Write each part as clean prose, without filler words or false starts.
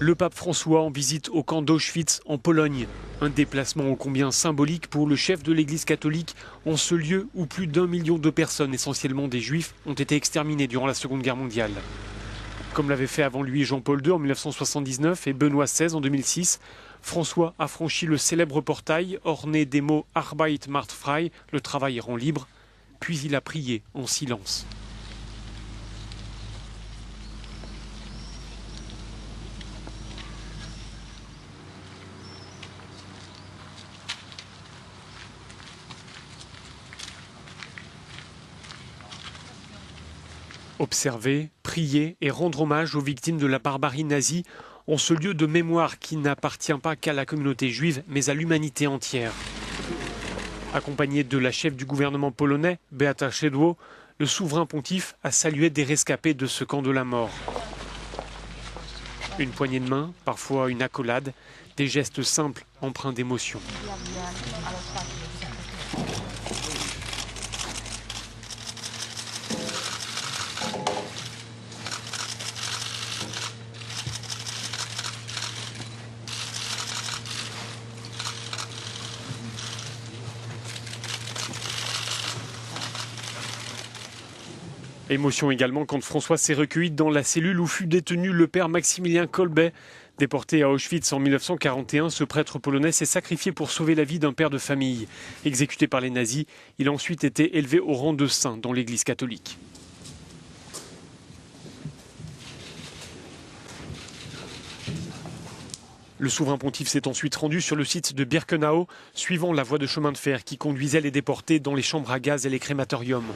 Le pape François en visite au camp d'Auschwitz en Pologne. Un déplacement ô combien symbolique pour le chef de l'Église catholique en ce lieu où plus d'1 million de personnes, essentiellement des Juifs, ont été exterminées durant la Seconde Guerre mondiale. Comme l'avait fait avant lui Jean-Paul II en 1979 et Benoît XVI en 2006, François a franchi le célèbre portail orné des mots « Arbeit macht frei », le travail rend libre, puis il a prié en silence. Observer, prier et rendre hommage aux victimes de la barbarie nazie en ce lieu de mémoire qui n'appartient pas qu'à la communauté juive, mais à l'humanité entière. Accompagné de la chef du gouvernement polonais, Beata Szydło, le souverain pontife a salué des rescapés de ce camp de la mort. Une poignée de main, parfois une accolade, des gestes simples empreints d'émotion. Émotion également quand François s'est recueilli dans la cellule où fut détenu le père Maximilien Kolbe. Déporté à Auschwitz en 1941, ce prêtre polonais s'est sacrifié pour sauver la vie d'un père de famille. Exécuté par les nazis, il a ensuite été élevé au rang de saint dans l'Église catholique. Le souverain pontife s'est ensuite rendu sur le site de Birkenau, suivant la voie de chemin de fer qui conduisait les déportés dans les chambres à gaz et les crématoriums.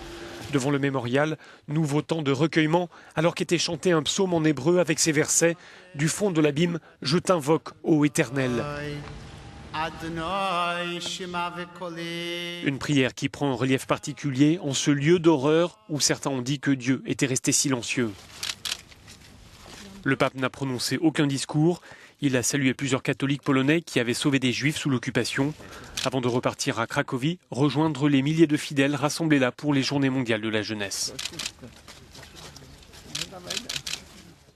Devant le mémorial, nouveau temps de recueillement, alors qu'était chanté un psaume en hébreu avec ces versets « Du fond de l'abîme, je t'invoque, ô Éternel ». Une prière qui prend un relief particulier en ce lieu d'horreur où certains ont dit que Dieu était resté silencieux. Le pape n'a prononcé aucun discours. Il a salué plusieurs catholiques polonais qui avaient sauvé des juifs sous l'occupation, avant de repartir à Cracovie, rejoindre les milliers de fidèles rassemblés là pour les Journées mondiales de la jeunesse.